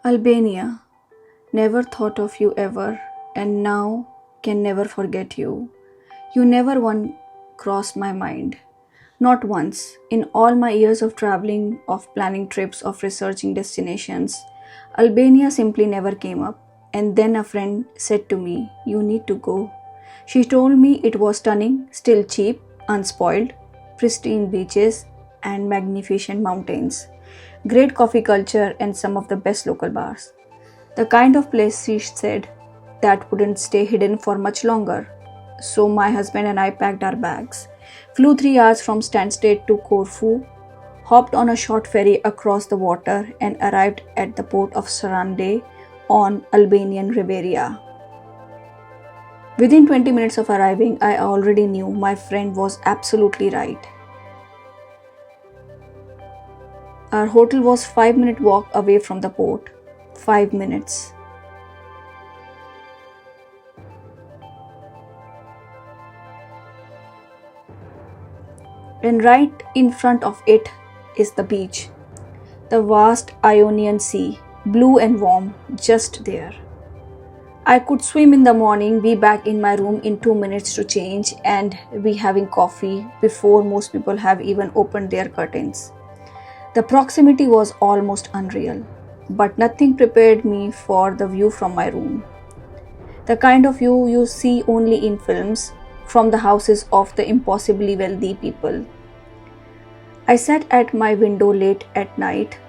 Albania. Never thought of you ever, and now can never forget you. You never one crossed my mind. Not once. In all my years of traveling, of planning trips, of researching destinations, Albania simply never came up. And then a friend said to me, "You need to go." She told me it was stunning, still cheap, unspoiled, pristine beaches, and magnificent mountains, great coffee culture, and some of the best local bars. The kind of place, she said, that wouldn't stay hidden for much longer. So my husband and I packed our bags, flew 3 hours from Stansted to Corfu, hopped on a short ferry across the water, and arrived at the port of Sarande on Albanian Riviera. Within 20 minutes of arriving, I already knew my friend was absolutely right. Our hotel was 5 minute walk away from the port. 5 minutes. And right in front of it is the beach. The vast Ionian Sea, blue and warm, just there. I could swim in the morning, be back in my room in 2 minutes to change, and be having coffee before most people have even opened their curtains. The proximity was almost unreal, but nothing prepared me for the view from my room. The kind of view you see only in films from the houses of the impossibly wealthy people. I sat at my window late at night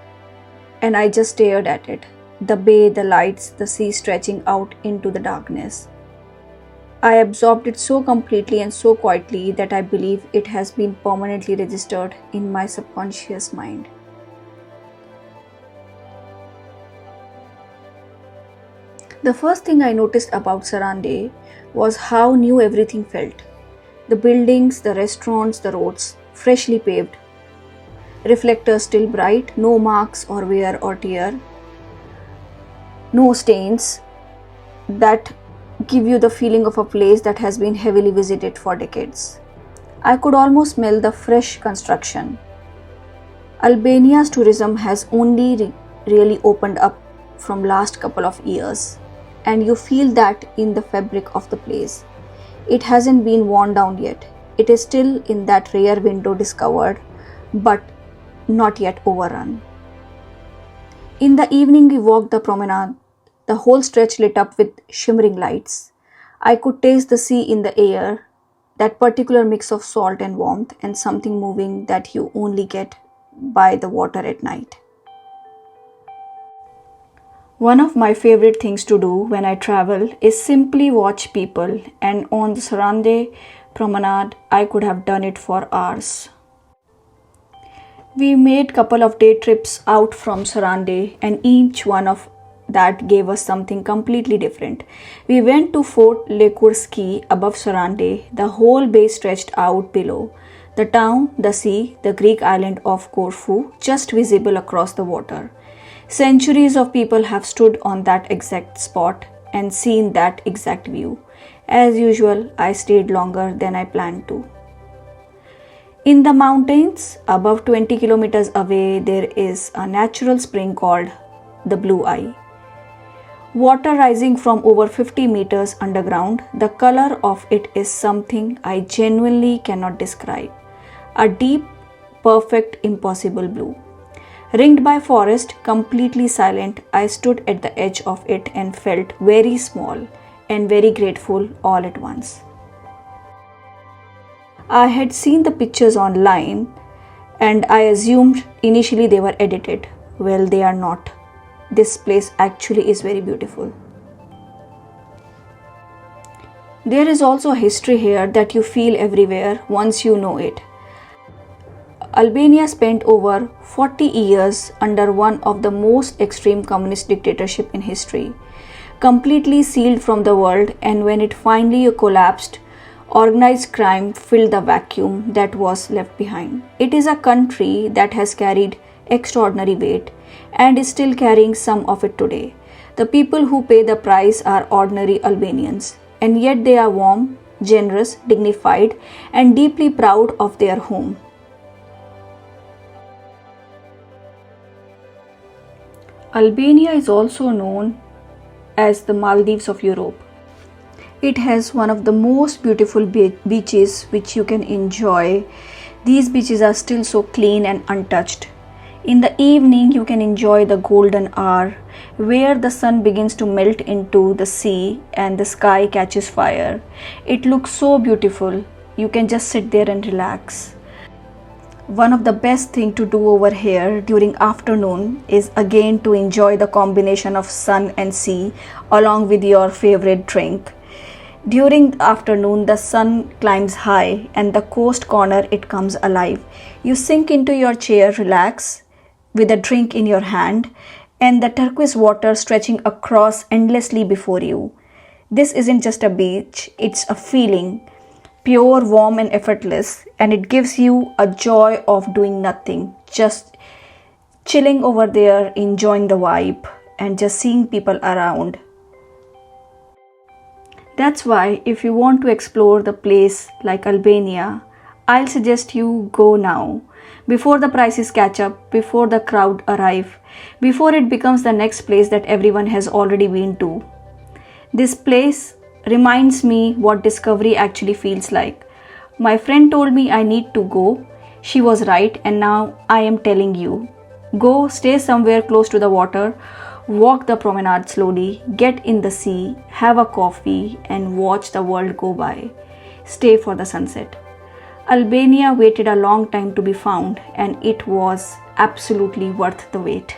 and I just stared at it. The bay, the lights, the sea stretching out into the darkness. I absorbed it so completely and so quietly that I believe it has been permanently registered in my subconscious mind. The first thing I noticed about Sarande was how new everything felt. The buildings, the restaurants, the roads, freshly paved. Reflectors still bright, no marks or wear or tear. No stains that give you the feeling of a place that has been heavily visited for decades. I could almost smell the fresh construction. Albania's tourism has only really opened up from last couple of years, and you feel that in the fabric of the place. It hasn't been worn down yet. It is still in that rare window discovered, but not yet overrun. In the evening, we walked the promenade, the whole stretch lit up with shimmering lights. I could taste the sea in the air, that particular mix of salt and warmth, and something moving that you only get by the water at night. One of my favorite things to do when I travel is simply watch people, and on the Sarande promenade, I could have done it for hours. We made couple of day trips out from Sarande, and each one of that gave us something completely different. We went to Fort Lekurski above Sarande. The whole bay stretched out below. The town, the sea, the Greek island of Corfu, just visible across the water. Centuries of people have stood on that exact spot and seen that exact view. As usual, I stayed longer than I planned to. In the mountains, above 20 kilometers away, there is a natural spring called the Blue Eye. Water rising from over 50 meters underground, the color of it is something I genuinely cannot describe. A deep, perfect, impossible blue. Ringed by forest, completely silent, I stood at the edge of it and felt very small and very grateful all at once. I had seen the pictures online and I assumed initially they were edited. Well, they are not. This place actually is very beautiful. There is also a history here that you feel everywhere once you know it. Albania spent over 40 years under one of the most extreme communist dictatorship in history, completely sealed from the world, and when it finally collapsed, organized crime filled the vacuum that was left behind. It is a country that has carried extraordinary weight and is still carrying some of it today. The people who pay the price are ordinary Albanians, and yet they are warm, generous, dignified, and deeply proud of their home. Albania is also known as the Maldives of Europe. It has one of the most beautiful beaches which you can enjoy. These beaches are still so clean and untouched. In the evening, you can enjoy the golden hour where the sun begins to melt into the sea and the sky catches fire. It looks so beautiful. You can just sit there and relax. One of the best thing to do over here during afternoon is again to enjoy the combination of sun and sea along with your favorite drink. During the afternoon, the sun climbs high and the coast corner it comes alive. You sink into your chair, relax with a drink in your hand and the turquoise water stretching across endlessly before you. This isn't just a beach, it's a feeling. Pure, warm and effortless, and it gives you a joy of doing nothing, just chilling over there, enjoying the vibe and just seeing people around. That's why if you want to explore the place like Albania, I'll suggest you go now, before the prices catch up, before the crowd arrive, before it becomes the next place that everyone has already been to. This place reminds me what discovery actually feels like. My friend told me I need to go. She was right, and now I am telling you. Go, stay somewhere close to the water, walk the promenade slowly, get in the sea, have a coffee, and watch the world go by. Stay for the sunset. Albania waited a long time to be found, and it was absolutely worth the wait.